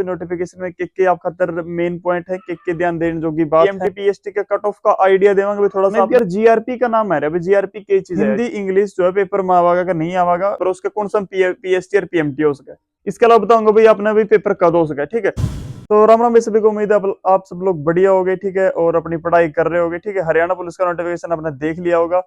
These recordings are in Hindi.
नोटिफिकेशन में के आप खातर मेन पॉइंट है के ध्यान देने जोगी बात है। पीएसटी के कट ऑफ का आइडिया देवांगे थोड़ा सा। यार जीआरपी का नाम है जीआरपी के चीज है, हिंदी इंग्लिश जो है पेपर में आवागा का नहीं आवागा, पर उसका कौन सा पीएसटी और पीएमटी हो सका। इसके अलावा बताऊंगा भाई आपने भी पेपर कद हो सका। ठीक है, तो राम राम सभी को, उम्मीद है आप सब लोग बढ़िया हो गए। ठीक है, और अपनी पढ़ाई कर रहे होगे। ठीक है, हरियाणा पुलिस का नोटिफिकेशन आपने देख लिया होगा।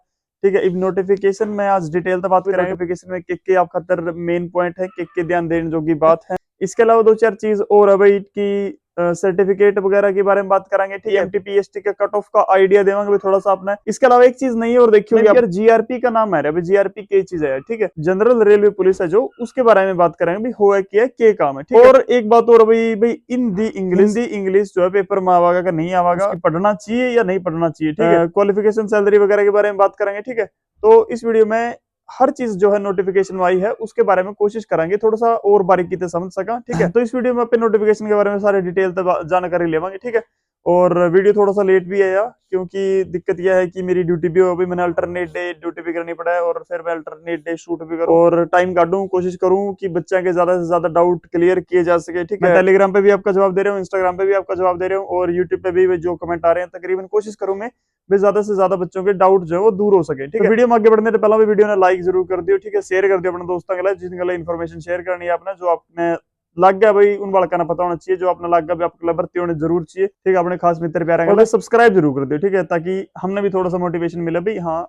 ठीक है, इस नोटिफिकेशन में आज डिटेल तो बात करेंगे। नोटिफिकेशन में के आप खातर मेन पॉइंट है के ध्यान देने जोगी बात है। इसके अलावा दो चार चीज और है भाई की सर्टिफिकेट वगैरह के बारे में बात करेंगे। ठीक है, एमटीपीएसटी के कट ऑफ का आइडिया देवांगे थोड़ा सा आपने। इसके अलावा एक चीज नहीं और देखिए यार, जीआरपी का नाम है जीआरपी के चीज है। ठीक है, जनरल रेलवे पुलिस है जो, उसके बारे में बात करेंगे भाई हो है क्या के काम है। ठीक है, और एक बात और भाई हिंदी इंग्लिश जो है पेपर में आवागा का नहीं आवागा, पढ़ना चाहिए या नहीं पढ़ना चाहिए। ठीक है, क्वालिफिकेशन सैलरी वगैरह के बारे में बात करेंगे। ठीक है, तो इस वीडियो में हर चीज जो है नोटिफिकेशन में आई है उसके बारे में कोशिश करेंगे थोड़ा सा और बारीकी से समझ सका। ठीक है, तो इस वीडियो में अपने नोटिफिकेशन के बारे में सारे डिटेल जानकारी लेवांगे। ठीक है, और वीडियो थोड़ा सा लेट भी है यार, क्योंकि दिक्कत यह है कि मेरी ड्यूटी भी हो गई, मैंने अल्टरनेट डे ड्यूटी भी करनी पड़ा है और फिर मैं अल्टरनेट डे शूट भी करूँ और टाइम काटूं, कोशिश करूं कि बच्चा के ज्यादा से ज्यादा डाउट क्लियर किए जा सके। ठीक है, टेलीग्राम पे भी आपका जवाब दे रहा हूँ, इंस्टाग्राम पे भी आपका जवाब दे रहा हूँ और यूट्यूब पे भी जो कमेंट आ रहे हैं तकरीबन कोशिश करूँ मैं ज्यादा से ज्यादा बच्चों के डाउट जो है वो दूर हो सके। ठीक है, वीडियो में आगे बढ़ने से पहले वीडियो ने लाइक जरूर कर दियो। ठीक है, शेयर कर दियो अपने दोस्तों के लिए, जिनके इन्फॉर्मेशन शेयर करनी है आपने, जो आपने लग गया भाई उन बालका पता होना चाहिए, जो आपने लग गया आपको भर्ती होने जरूर चाहिए। ठीक है, अपने खास मित्र प्यारे और सब्सक्राइब जरूर कर दियो। ठीक है, ताकि हमने भी थोड़ा सा मोटिवेशन मिले भाई हाँ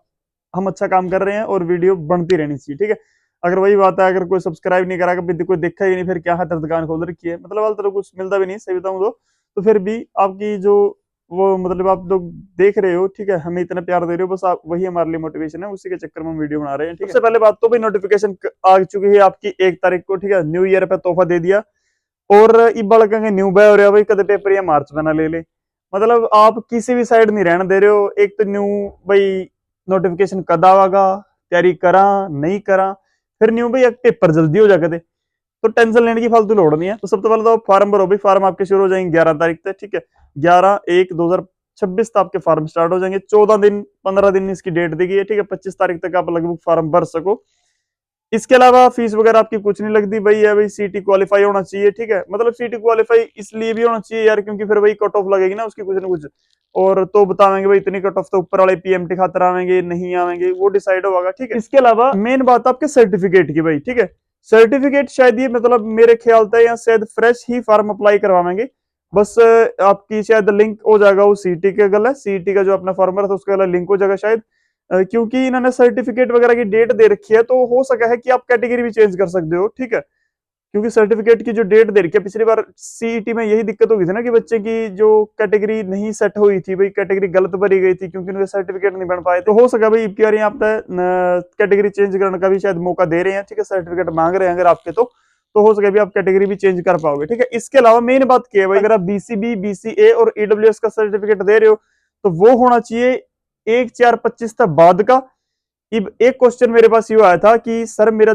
हम अच्छा काम कर रहे हैं और वीडियो बनती रहनी चाहिए। ठीक है, अगर वही बात है, अगर कोई सब्सक्राइब नहीं करा, कभी कोई देखा ही नहीं, फिर क्या है दुकान खोल रखी है, मतलब हाल तो कुछ मिलता भी नहीं, सही बताऊं तो फिर भी आपकी जो वो मतलब आप लोग देख रहे हो। ठीक है, हमें इतना प्यार दे रहे हो, बस आप वही हमारे लिए मोटिवेशन है, उसी के चक्कर में हम वीडियो बना रहे हैं। ठीक है, सबसे पहले बात तो भाई नोटिफिकेशन आ चुकी है आपकी 1 तारीख को। ठीक है, न्यू ईयर पे तोहफा दे दिया और इबाल कहेंगे न्यू बाय हो रहा भाई, कदे पेपर या मार्च में ना ले ले, मतलब आप किसी भी साइड नहीं रहने दे रहे हो। एक तो न्यू भाई नोटिफिकेशन कद आवागा, तैयारी करा नहीं करा, फिर न्यू भाई एक पेपर जल्दी हो जाए, तो टेंशन लेने की फालतू लोड़ नहीं है। तो सबसे पहले तो फॉर्म भरो भाई, फॉर्म आपके शुरू हो जाएंगे 11 तारीख से। ठीक है, 11/1/2026 आपके फॉर्म स्टार्ट हो जाएंगे। 14 दिन 15 दिन इसकी डेट दी गई है। ठीक है, 25 तारीख तक आप लगभग फॉर्म भर सको। इसके अलावा फीस वगैरह आपकी कुछ नहीं लगती भाई, है भाई सीटी क्वालिफाई होना चाहिए। ठीक है, मतलब सीटी क्वालिफाई इसलिए भी होना चाहिए यार, क्योंकि फिर भाई कट ऑफ लगेगी ना उसकी कुछ ना कुछ, और तो बतावेंगे भाई इतनी कट ऑफ तो ऊपर वाले पीएमटी खातर आवेंगे नहीं आवेंगे, वो डिसाइड होगा। ठीक है, इसके अलावा मेन बात आपके सर्टिफिकेट की भाई। ठीक है, सर्टिफिकेट शायद ये मतलब मेरे ख्याल से या शायद फ्रेश ही फॉर्म अप्लाई करवाएंगे, बस आपकी शायद लिंक हो जाएगा वो सीटी के गला, सीटी का जो अपना फॉर्मर था उसके गला लिंक हो जाएगा शायद, क्योंकि इन्होंने सर्टिफिकेट वगैरह की डेट दे रखी है, तो हो सका है कि आप कैटेगरी भी चेंज कर सकते हो। ठीक है, क्योंकि सर्टिफिकेट की जो डेट दे रखी है, पिछली बार सीईटी में यही दिक्कत हो गई थी ना कि बच्चे की जो कैटेगरी नहीं सेट हुई थी भाई, कैटेगरी गलत भरी गई थी क्योंकि उनके सर्टिफिकेट नहीं बन पाए। तो हो सका भाई इब यहाँ पे कैटेगरी चेंज करने का भी शायद मौका दे रहे हैं। ठीक है, सर्टिफिकेट मांग रहे हैं अगर आपके, तो हो सके भी आप कैटेगरी भी चेंज कर पाओगे। ठीक है, इसके अलावा मेन बात क्या है भाई, अगर आप बीसीबी बीसीए और ईडब्ल्यूएस का सर्टिफिकेट दे रहे हो तो वो होना चाहिए 1/4/25 तक बाद का। एक क्वेश्चन मेरे पास ये आया था कि सर मेरा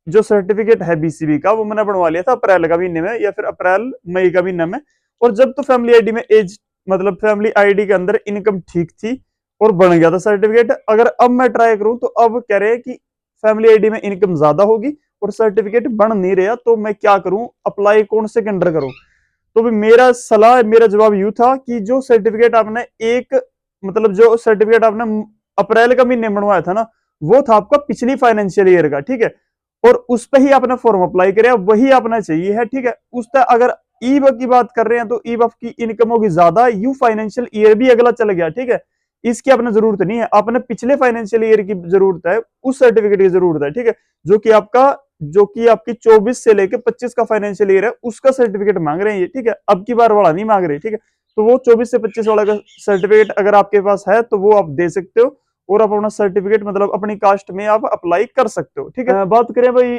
जो सर्टिफिकेट है बीसीबी का वो मैंने बनवा लिया था अप्रैल का महीने में या फिर अप्रैल मई का महीने में, और जब तो फैमिली आईडी में एज मतलब फैमिली आईडी के अंदर इनकम ठीक थी और बन गया था सर्टिफिकेट। अगर अब मैं ट्राई करूं तो अब कह रहे हैं कि फैमिली आईडी में इनकम ज्यादा होगी और सर्टिफिकेट बन नहीं रहा, तो मैं क्या करूं, अप्लाई कौन से अंडर करूं। तो भी मेरा सलाह मेरा जवाब यू था कि जो सर्टिफिकेट आपने मतलब जो सर्टिफिकेट आपने अप्रैल का महीने बनवाया था ना, वो था आपका पिछली फाइनेंशियल ईयर का। ठीक है, और उस पर ही आपने फॉर्म अप्लाई करे, वही आपने चाहिए है। ठीक है, उस पर अगर ईब की बात कर रहे हैं तो ईब की इनकम होगी ज्यादा, यू फाइनेंशियल ईयर भी अगला चल गया। ठीक है, इसकी आपने जरूरत नहीं है, आपने पिछले फाइनेंशियल ईयर की जरूरत है, उस सर्टिफिकेट की जरूरत है। ठीक है, जो कि आपकी 24 से लेकर 25 का फाइनेंशियल ईयर है उसका सर्टिफिकेट मांग रहे हैं ये। ठीक है, अब की बार वाला नहीं मांग रहे। ठीक है, तो वो 24 से 25 वाला का सर्टिफिकेट अगर आपके पास है तो वो आप दे सकते हो और आप अपना सर्टिफिकेट मतलब अपनी कास्ट में आप अप्लाई कर सकते हो। ठीक है, बात करें भाई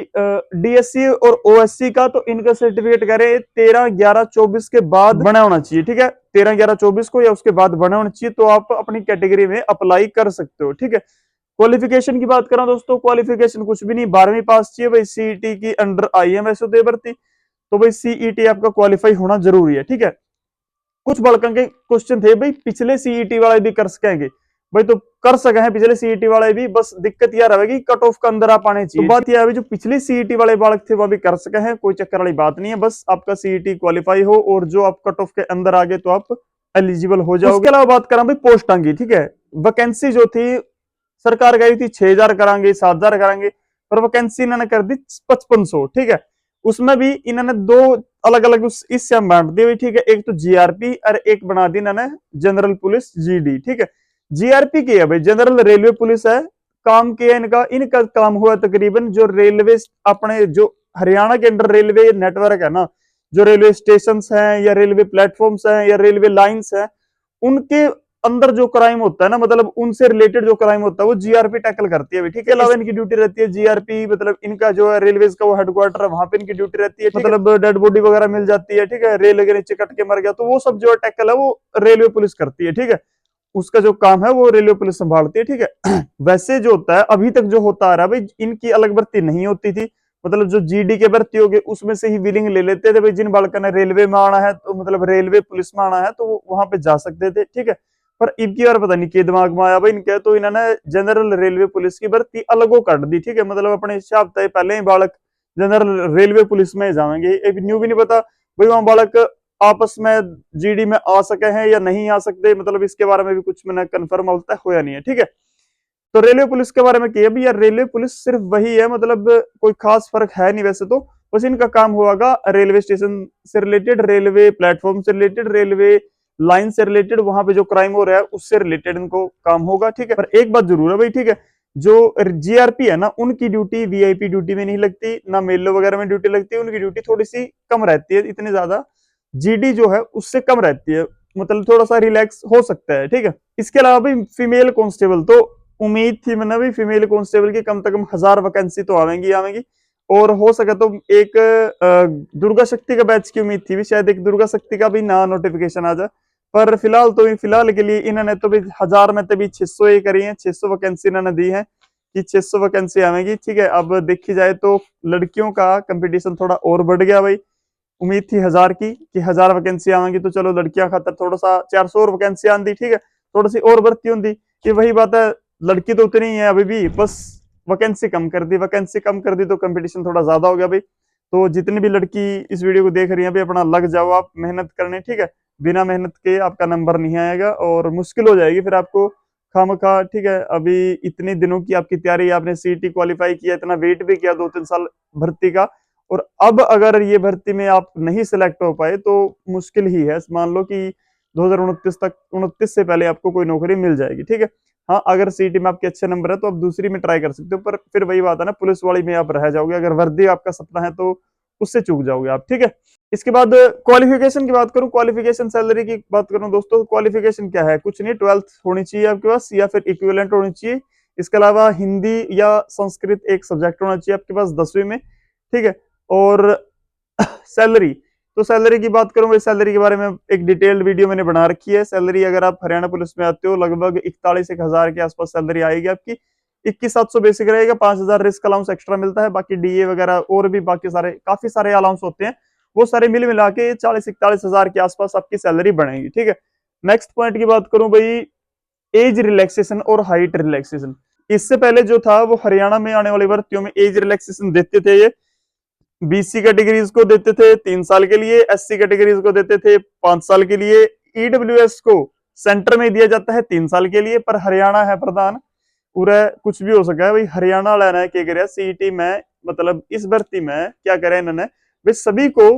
डीएससी और ओएससी का, तो इनका सर्टिफिकेट करें 13/11/24 के बाद बना होना चाहिए। ठीक है, 13/11/24 को या उसके बाद बना होना चाहिए, तो आप अपनी कैटेगरी में अप्लाई कर सकते हो। ठीक है, क्वालिफिकेशन की बात करें दोस्तों, क्वालिफिकेशन कुछ भी नहीं, 12वीं पास चाहिए भाई, सीईटी की अंडर आई है वैसे तो भर्ती, तो भाई सीईटी आपका क्वालिफाई होना जरूरी है। ठीक है, कुछ बड़का के क्वेश्चन थे भाई पिछले सीईटी वाले भी कर सकेंगे, भाई तो कर सके हैं पिछले सीईटी वाले भी, बस दिक्कत यह रहेगी कट ऑफ के अंदर आ पाने चाहिए। तो बात यह है जो पिछली सीईटी वाले बालक थे वो भी कर सके हैं, कोई चक्कर वाली बात नहीं है, बस आपका सीईटी क्वालिफाई हो और जो आप कट ऑफ के अंदर आ गए तो आप एलिजिबल हो जाओगे। उसके अलावा बात करें भाई पोस्टां की, ठीक है, वैकेंसी जो थी सरकार कही थी 6000 करांगे 7000 करांगे, पर वैकेंसी इन्होंने कर दी 5500, ठीक है। उसमें भी इन्होंने दो अलग अलग इस सेम बांट दी हुई, ठीक है, एक तो जीआरपी और एक बना दी इन्होंने जनरल पुलिस जीडी, ठीक है। जीआरपी की है भाई जनरल रेलवे पुलिस है, काम किया इनका इनका काम हुआ तकरीबन जो रेलवे अपने जो हरियाणा के अंडर रेलवे नेटवर्क है ना, जो रेलवे स्टेशन हैं या रेलवे प्लेटफॉर्म्स हैं या रेलवे लाइन्स हैं, उनके अंदर जो क्राइम होता है ना, मतलब उनसे रिलेटेड जो क्राइम होता है वो जीआरपी टैकल करती है, ठीक है। अलावा इनकी ड्यूटी रहती है जीआरपी, मतलब इनका जो है रेलवेज का वो हेडक्वार्टर है, वहां पे इनकी ड्यूटी रहती है, मतलब डेड बॉडी वगैरह मिल जाती है, ठीक है, रेल के नीचे कट के मर गया तो वो सब जो है टैकल है वो रेलवे पुलिस करती है, ठीक है। उसका जो काम है वो रेलवे पुलिस संभालती है, ठीक है। वैसे जो होता है अभी तक जो होता आ रहा है भाई, इनकी अलग भर्ती नहीं होती थी, मतलब जो जीडी के भर्ती हो गए उसमें से ही विलिंग ले लेते थे भाई, जिन बालका ने रेलवे में आना है तो मतलब रेलवे पुलिस में आना है तो वो वहां पे जा सकते थे, ठीक है। पर इनकी बार पता नहीं के दिमाग में आया भाई इनके, तो इन्होंने जनरल रेलवे पुलिस की भर्ती अलगो कर दी, ठीक है, मतलब अपने हिसाब से पहले ही बालक जनरल रेलवे पुलिस में जाएंगे, एक न्यू भी नहीं पता भाई वहां बालक आपस में जीडी में आ सके हैं या नहीं आ सकते, मतलब इसके बारे में भी कुछ मैंने कंफर्म होता होया नहीं है, ठीक है। तो रेलवे पुलिस के बारे में किया भी यार, रेलवे पुलिस सिर्फ वही है, मतलब कोई खास फर्क है नहीं वैसे तो, बस इनका काम होगा रेलवे स्टेशन से रिलेटेड, रेलवे प्लेटफॉर्म से रिलेटेड, रेलवे लाइन से रिलेटेड, वहां पे जो क्राइम हो रहा है उससे रिलेटेड इनको काम होगा, ठीक है। पर एक बात जरूर है भाई, ठीक है, जो जीआरपी है ना उनकी ड्यूटी वीआईपी ड्यूटी में नहीं लगती, ना मेलो वगैरह में ड्यूटी लगती है, उनकी ड्यूटी थोड़ी सी कम रहती है, इतनी ज्यादा जीडी जो है उससे कम रहती है, मतलब थोड़ा सा रिलैक्स हो सकता है, ठीक है। इसके अलावा भी फीमेल कांस्टेबल तो उम्मीद थी मैंने भी फीमेल कांस्टेबल की कम से कम 1000 वैकेंसी तो आवेंगी आवेंगी, और हो सके तो एक दुर्गा शक्ति का बैच की उम्मीद थी भी, शायद एक दुर्गा शक्ति का भी ना नोटिफिकेशन आ जाए, पर फिलहाल के लिए इन्होंने तो भी 1000 में तो भी 600 ही करी है, 600 वैकेंसी इन्होंने दी है कि 600 वैकेंसी आवेंगी, ठीक है। अब देखी जाए तो लड़कियों का कंपटीशन थोड़ा और बढ़ गया भाई, उम्मीद थी 1000 की कि 1000 वैकेंसी आवेंगी तो चलो लड़कियां खातर थोड़ा सा 400 और वैकेंसी आंदी, ठीक है, थोड़ी सी और भर्ती होती, कि वही बात है लड़की तो उतनी ही है अभी भी, बस वैकेंसी कम कर दी, वैकेंसी कम कर दी तो कंपटीशन थोड़ा ज्यादा हो गया भाई। तो जितनी भी लड़की इस वीडियो को देख रही है भाई, अपना लग जाओ आप मेहनत करने, ठीक है, बिना मेहनत के आपका नंबर नहीं आएगा और मुश्किल हो जाएगी फिर आपको खामखा, ठीक है। अभी इतने दिनों की आपकी तैयारी, आपने सीईटी क्वालिफाई किया, इतना वेट भी किया 2-3 साल भर्ती का, और अब अगर ये भर्ती में आप नहीं सिलेक्ट हो पाए तो मुश्किल ही है, मान लो कि 2029 तक 29 से पहले आपको कोई नौकरी मिल जाएगी, ठीक है। हाँ अगर सीईटी में आपके अच्छे नंबर है तो आप दूसरी में ट्राई कर सकते हो, पर फिर वही बात है ना, पुलिस वाली में आप रह जाओगे, अगर वर्दी आपका सपना है तो उससे चूक जाओगे आप, ठीक है। इसके बाद क्वालिफिकेशन की बात करूं, क्वालिफिकेशन सैलरी की बात करूं दोस्तों, क्वालिफिकेशन क्या है, कुछ नहीं, 12th होनी चाहिए आपके पास या फिर इक्विवेलेंट होनी चाहिए, इसके अलावा हिंदी या संस्कृत एक सब्जेक्ट होना चाहिए आपके पास 10वीं में, ठीक है। और सैलरी, तो सैलरी की बात करूं, सैलरी के बारे में एक डिटेल्ड वीडियो मैंने बना रखी है। सैलरी अगर आप हरियाणा पुलिस में आते हो लगभग 41,000 के आसपास सैलरी आएगी आपकी, 21,700 बेसिक रहेगा, 5,000 रिस्क अलाउंस एक्स्ट्रा मिलता है, बाकी डीए वगैरह और भी बाकी सारे काफी सारे अलाउंस होते हैं, वो सारे मिल मिला के 40-41,000 के आसपास आपकी सैलरी बढ़ेगी, ठीक है। नेक्स्ट पॉइंट की बात करूं भाई, एज रिलैक्सेशन और हाइट रिलैक्सेशन, इससे पहले जो था वो हरियाणा में आने वाली भर्तियों में एज रिलैक्सेशन देते थे, ये बीसी कैटेगरीज को देते थे 3 साल के लिए, एससी कैटेगरीज को देते थे 5 साल के लिए, ईडब्ल्यूएस को सेंटर में दिया जाता है 3 साल के लिए, पर हरियाणा है प्रधान, पूरा कुछ भी हो सका है भाई, हरियाणा लेना है क्या करे सीईटी में, मतलब इस भर्ती में क्या करे इन्होंने भाई, सभी को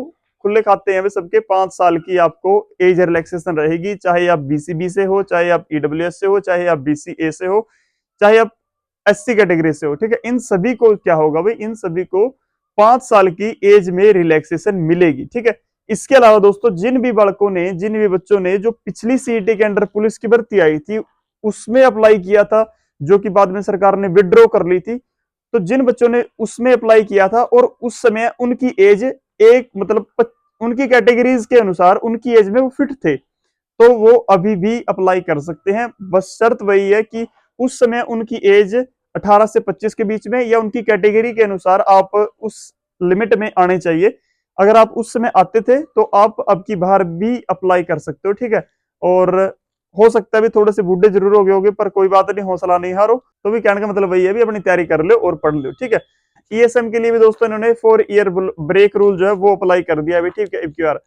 खुले खाते हैं भाई, सबके 5 साल की आपको एज रिलैक्सेशन रहेगी, चाहे आप बीसीबी से हो, चाहे आप ईडब्ल्यूएस से हो, चाहे आप बीसीए से हो, चाहे आप एससी कैटेगरी से हो, ठीक है। इन सभी को क्या होगा भाई, इन सभी को 5 साल की एज में रिलैक्सेशन मिलेगी, ठीक है। इसके अलावा दोस्तों जिन भी बालकों ने, जिन भी बच्चों ने जो पिछली सीईटी के अंडर पुलिस की भर्ती आई थी उसमें अप्लाई किया था, जो कि बाद में सरकार ने विड्रॉ कर ली थी, तो जिन बच्चों ने उसमें अप्लाई किया था और उस समय उनकी एज एक मतलब उनकी कैटेगरीज के अनुसार उनकी एज में वो फिट थे, तो वो अभी भी अप्लाई कर सकते हैं, बस शर्त वही है कि उस समय उनकी एज 18 से 25 के बीच में या उनकी कैटेगरी के अनुसार आप उस लिमिट में आने चाहिए। अगर आप उस समय आते थे तो आप अब की बार भी अप्लाई कर सकते हो, ठीक है। और हो सकता है भी थोड़े से बूढ़े जरूर हो गए होगे, पर कोई बात नहीं, हौसला नहीं हारो। तो भी कहने का मतलब वही है, भी अपनी तैयारी कर लो और पढ़ लो, ठीक है। ईएसएम के लिए भी दोस्तों इन्होंने 4 ईयर ब्रेक रूल जो है वो अप्लाई कर दिया अभी, ठीक है, अब की बार।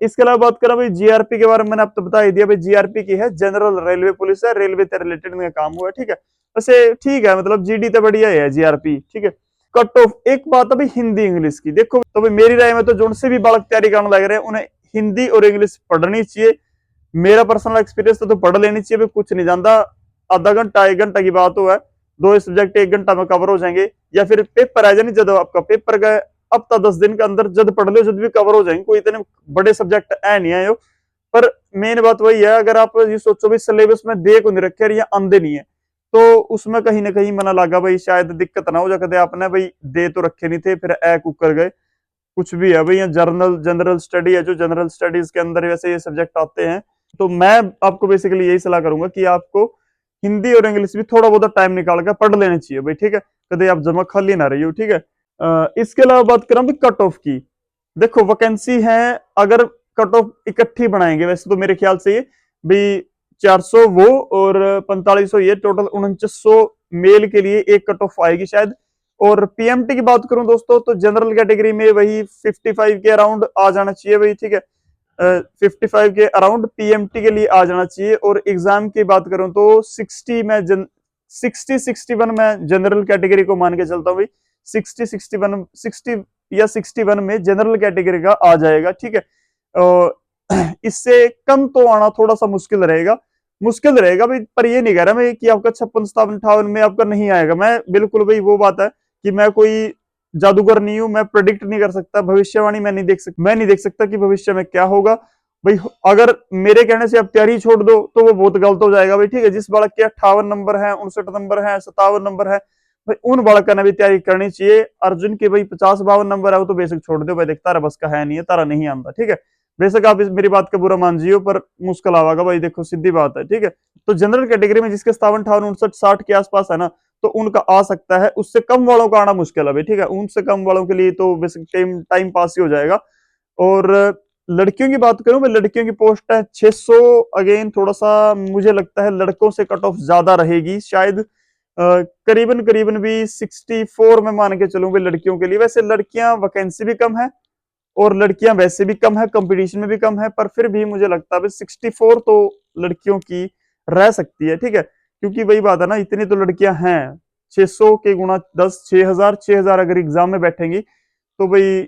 इसके अलावा बात करें भाई जीआरपी के बारे में, मैंने आपको बता ही दिया भाई, जीआरपी की है जनरल रेलवे पुलिस है, रेलवे से रिलेटेड इनका काम हुआ है, ठीक है। वैसे ठीक है, मतलब जीडी तो बढ़िया है जीआरपी, ठीक है। कट ऑफ एक बात अभी हिंदी इंग्लिश की देखो, तो भाई मेरी राय में तो जो से भी बालक तैयारी करने लग रहे हैं उन्हें हिंदी और इंग्लिश पढ़नी चाहिए। मेरा पर्सनल एक्सपीरियंस तो पढ़ लेनी चाहिए, कुछ नहीं जानता, आधा घंटा 1 घंटा की बात हो है, 2 सब्जेक्ट 1 घंटा में कवर हो जाएंगे, या फिर पेपर आ जाए, जब आपका पेपर गए हफ्ता 10 दिन के अंदर जब पढ़ लो जब भी कवर हो जाएंगे, कोई इतने बड़े सब्जेक्ट है नहीं है। पर मेन बात वही है, अगर आप ये सोचो भी सिलेबस में दे को नहीं रखे या आंदे नहीं है, तो उसमें कहीं ना कहीं मना लगा भाई, शायद दिक्कत ना हो जाए आपने भाई दे तो रखे नहीं थे फिर ए कुकर गए, कुछ भी है भाई। यहाँ जनरल स्टडी है, जो जनरल स्टडीज के अंदर वैसे ये सब्जेक्ट आते हैं। तो मैं आपको बेसिकली यही सलाह करूंगा कि आपको हिंदी और इंग्लिश भी थोड़ा बहुत टाइम निकाल कर पढ़ लेना चाहिए भाई, ठीक है, कभी आप जमा खाली ना रही हो, ठीक है। इसके अलावा बात करें कट ऑफ की, देखो वैकेंसी है, अगर कट ऑफ इकट्ठी बनाएंगे वैसे तो मेरे ख्याल से ये भी 400 वो और 4500 ये, टोटल 4900 मेल के लिए एक कट ऑफ आएगी शायद। और पीएमटी की बात करूं दोस्तों, तो जनरल कैटेगरी में वही 55 के अराउंड आ जाना चाहिए भाई, ठीक है, 55 के अराउंड पीएमटी के लिए आ जाना चाहिए। और एग्जाम की बात करूं तो 61 में जनरल कैटेगरी को मान के चलता हूं भाई, 60 या 61 में जनरल कैटेगरी का आ जाएगा, ठीक है। इससे कम तो आना थोड़ा सा मुश्किल रहेगा भाई, पर ये नहीं कह रहा मैं कि आपका 56 57 58 में आपका नहीं आएगा, मैं बिल्कुल भाई, वो बात है कि मैं कोई जादूगर नहीं हूं, मैं प्रेडिक्ट नहीं कर सकता, भविष्यवाणी मैं नहीं देख सकता कि भविष्य में क्या होगा भाई। अगर मेरे कहने से आप तैयारी छोड़ दो तो वो बहुत गलत हो जाएगा भाई, ठीक है। जिस बालक के 58 नंबर है, 59 नंबर है, 57 नंबर है भाई, उन बालक ने भी तैयारी करनी चाहिए। अर्जुन के भाई 50 52 नंबर है, वो तो बेसिक छोड़ दो भाई, देख तारा बस का है नहीं है, तारा नहीं आंदा, ठीक है। बेशक आप इस मेरी बात का बुरा मान जियो, पर मुश्किल आवागा भाई, देखो सीधी बात है, ठीक है। तो जनरल कैटेगरी में जिसके 57 58 59 60 के आसपास है ना, तो उनका आ सकता है, उससे कम वालों का आना मुश्किल है भाई, ठीक है। उनसे कम वालों के लिए तो बेसिक टाइम पास ही हो जाएगा। और लड़कियों की बात करूं, मैं लड़कियों की पोस्ट है 600, अगेन थोड़ा सा मुझे लगता है लड़कों से कट ऑफ ज्यादा रहेगी शायद, करीबन करीबन भी 64 में मान के चलूं भाई लड़कियों के लिए। वैसे लड़कियां वैकेंसी भी कम है और लड़कियां वैसे भी कम है, कंपटीशन में भी कम है, पर फिर भी मुझे लगता है 64 तो लड़कियों की रह सकती है, ठीक है। क्योंकि वही बात है ना, इतनी तो लड़कियां हैं, 600 के गुणा 10 6000 अगर एग्जाम में बैठेंगी तो भाई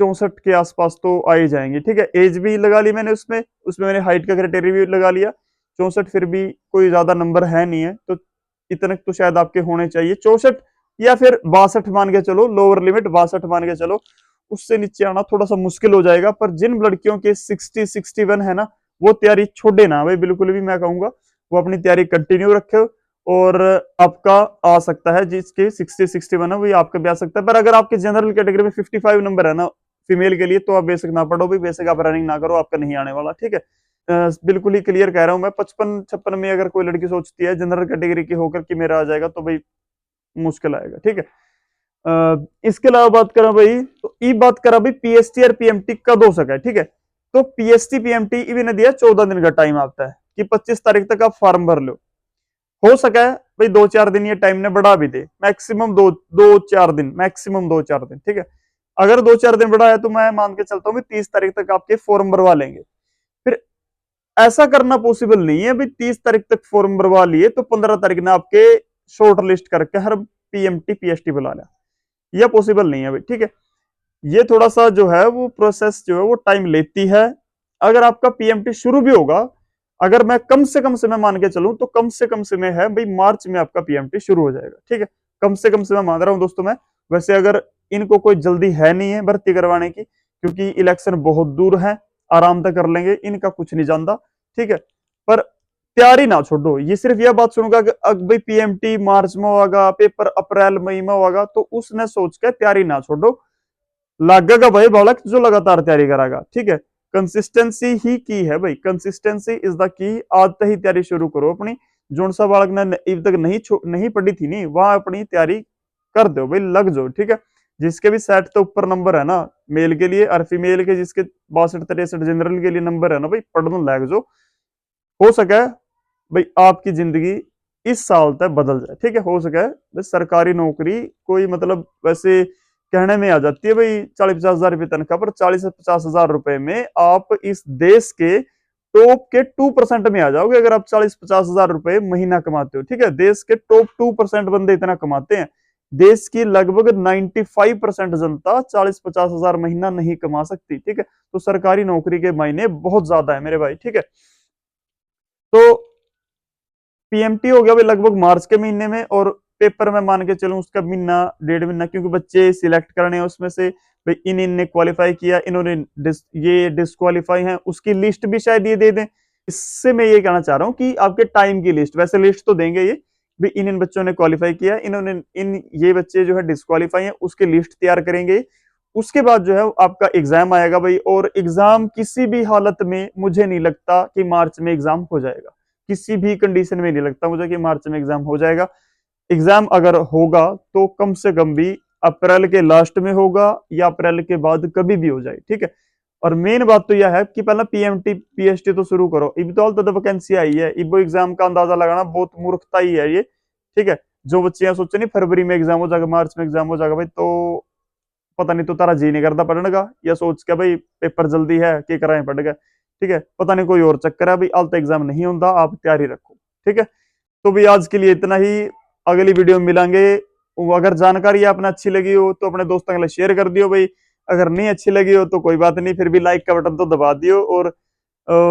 64 के आसपास तो आ ही जाएंगे, ठीक है। एज भी लगा ली मैंने, उसमें उसमें मैंने हाइट का क्राइटेरिया भी लगा लिया, 64 फिर भी कोई ज्यादा नंबर है नहीं है, तो इतने तो शायद आपके होने चाहिए, 64 या फिर 62 मान के चलो, लोअर लिमिट 62 मान के चलो, उससे नीचे आना थोड़ा सा मुश्किल हो जाएगा। पर जिन लड़कियों के 60 61 है ना, वो तैयारी छोड़े ना भाई, बिल्कुल भी मैं कहूंगा वो अपनी तैयारी कंटिन्यू रखे, और आपका आ सकता है जिसके 60 61 है वही आपका भी आ सकता है। पर अगर आपके जनरल कैटेगरी में 55 नंबर है ना फीमेल के लिए, तो आप बेसिक ना पढ़ो भी, बेसिक आप रनिंग ना करो, आपका नहीं आने वाला, ठीक है। बिल्कुल ही क्लियर कह रहा हूं मैं, 55 56 में अगर कोई लड़की सोचती है जनरल कैटेगरी की होकर कि मेरा आ जाएगा, तो भाई मुश्किल आएगा, ठीक है। इसके अलावा बात करें भाई, तो ई बात करा भाई पीएसटी और पीएमटी कब हो सका है, ठीक है। तो पीएसटी पीएमटी इन्होंने दिया 14 दिन का टाइम आता है कि 25 तारीख तक आप फॉर्म भर लो, हो सका है भाई 2 4 दिन ये टाइम ने बढ़ा भी दे, मैक्सिमम दो चार दिन, मैक्सिमम 2 4 दिन, ठीक है। अगर 2 4 दिन बढ़ा है तो मैं मान के चलता हूँ 30 तारीख तक आपके फॉर्म भरवा लेंगे। फिर ऐसा करना पॉसिबल नहीं है भाई, 30 तारीख तक फॉर्म भरवा लिए तो 15 तारीख ने आपके शॉर्ट लिस्ट करके हर पीएमटी पीएसटी बुला लिया, यह पॉसिबल नहीं है भाई, ठीक है। ये थोड़ा सा जो है वो प्रोसेस जो है वो टाइम लेती है। अगर आपका पीएमटी शुरू भी होगा, अगर मैं कम से कम समय मान के चलूं, तो कम से कम समय है भाई मार्च में आपका पीएमटी शुरू हो जाएगा, ठीक है। कम से कम समय मान रहा हूं दोस्तों मैं। वैसे अगर इनको कोई जल्दी है नहीं है भर्ती करवाने की, क्योंकि इलेक्शन बहुत दूर है, आराम से कर लेंगे, इनका कुछ नहीं जानता, ठीक है। पर तैयारी ना छोड़ो, ये सिर्फ यह बात सुनूंगा कि अब भाई पीएमटी मार्च में होगा, पेपर अप्रैल मई में होगा, तो उसने सोच के तैयारी ना छोड़ो, लागेगा भाई बालक जो लगातार तैयारी करेगा, ठीक है। कंसिस्टेंसी ही की है भाई, कंसिस्टेंसी इज द की। आज से ही तैयारी शुरू करो अपनी, जोन सा बालक ने अब तक नहीं पढ़ी थी नहीं, वहां अपनी तैयारी कर दो भाई, लग जाओ, ठीक है। जिसके भी 60 तो ऊपर नंबर है ना मेल के लिए और फीमेल के जिसके 62 63 जनरल के लिए नंबर है ना भाई, पढ़ने लग जाओ, हो सके भाई आपकी जिंदगी इस साल तक बदल जाए, ठीक है। हो सके भाई सरकारी नौकरी कोई मतलब वैसे कहने में आ जाती है भाई 40-50 हजार रुपये तनख्वाह, पर 40 से 50 हजार रुपए में आप इस देश के टॉप के 2% में आ जाओगे अगर आप 40-50 हजार रुपए महीना कमाते हो, ठीक है। देश के टॉप 2% बंदे इतना कमाते हैं। देश की लगभग 95% जनता 40-50 हजार महीना नहीं कमा सकती, ठीक है। तो सरकारी नौकरी के मायने बहुत ज्यादा है मेरे भाई, ठीक है। तो पीएमटी हो गया भाई लगभग मार्च के महीने में, और पेपर में मान के चलूं उसका महीना 1.5 महीना, क्योंकि बच्चे सिलेक्ट करने हैं उसमें से भाई इन इनने क्वालिफाई किया, इन्होंने ये डिस्क्वालीफाई हैं, उसकी लिस्ट भी शायद ये दे दें। इससे मैं ये कहना चाह रहा हूँ कि आपके टाइम की लिस्ट, वैसे लिस्ट तो देंगे ये भी इन इन बच्चों ने क्वालिफाई किया, इन्होंने इन ये बच्चे जो है डिस्क्वालीफाई हैं, उसकी लिस्ट तैयार करेंगे। उसके बाद जो है आपका एग्जाम आएगा भाई, और एग्जाम किसी भी हालत में मुझे नहीं लगता कि मार्च में एग्जाम हो जाएगा, किसी भी कंडीशन में नहीं लगता मुझे कि मार्च में एग्जाम हो जाएगा। एग्जाम अगर होगा तो कम से कम भी अप्रैल के लास्ट में होगा या अप्रैल के बाद कभी भी हो जाए, ठीक है। और मेन बात तो यह है कि पहले पीएमटी पीएसटी तो शुरू करो, इब तो वैकेंसी आई है, इब एग्जाम का अंदाजा लगाना बहुत मूर्खता ही है ये, ठीक है। जो बच्चे सोचे नहीं फरवरी में एग्जाम हो जाएगा, मार्च में एग्जाम हो जाएगा भाई, तो पता नहीं तो तारा जी नहीं करता पढ़ने का, या सोच के भाई पेपर जल्दी है कि कराए पढ़ गए, ठीक है। पता नहीं कोई और चक्कर है भाई, आल तो एग्जाम नहीं होता, आप तैयारी रखो, ठीक है। तो भाई आज के लिए इतना ही, अगली वीडियो में मिलेंगे। अगर जानकारी आपने अच्छी लगी हो तो अपने दोस्तों के लिए शेयर कर दियो भाई, अगर नहीं अच्छी लगी हो तो कोई बात नहीं, फिर भी लाइक का बटन तो दबा दियो, और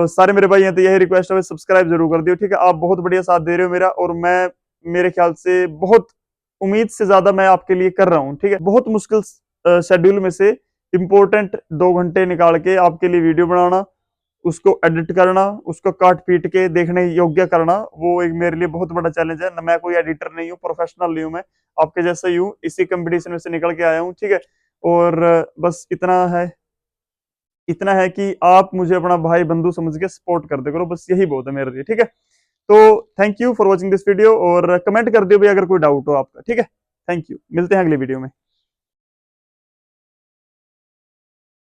सारे मेरे भाई हैं तो यही रिक्वेस्ट है, सब्सक्राइब जरूर कर दियो, ठीक है। आप बहुत बढ़िया साथ दे रहे हो मेरा, और मैं मेरे ख्याल से बहुत उम्मीद से ज्यादा मैं आपके लिए कर रहा हूँ, ठीक है। बहुत मुश्किल शेड्यूल में से इंपॉर्टेंट 2 घंटे निकाल के आपके लिए वीडियो बनाना, उसको एडिट करना, उसको काट पीट के देखने योग्य करना, वो एक मेरे लिए बहुत बड़ा चैलेंज है ना। मैं कोई एडिटर नहीं हूँ, प्रोफेशनल नहीं हूँ, मैं आपके जैसा ही हूँ, इसी कंपटीशन में से निकल के आया हूँ, ठीक है। और बस इतना है कि आप मुझे अपना भाई बंधु समझ के सपोर्ट कर दे करो, बस यही बहुत है मेरे लिए, ठीक है। तो thank you for watching this video, और कमेंट कर दियो भाई अगर कोई डाउट हो आपका, ठीक है। थैंक यू, मिलते हैं अगली वीडियो में।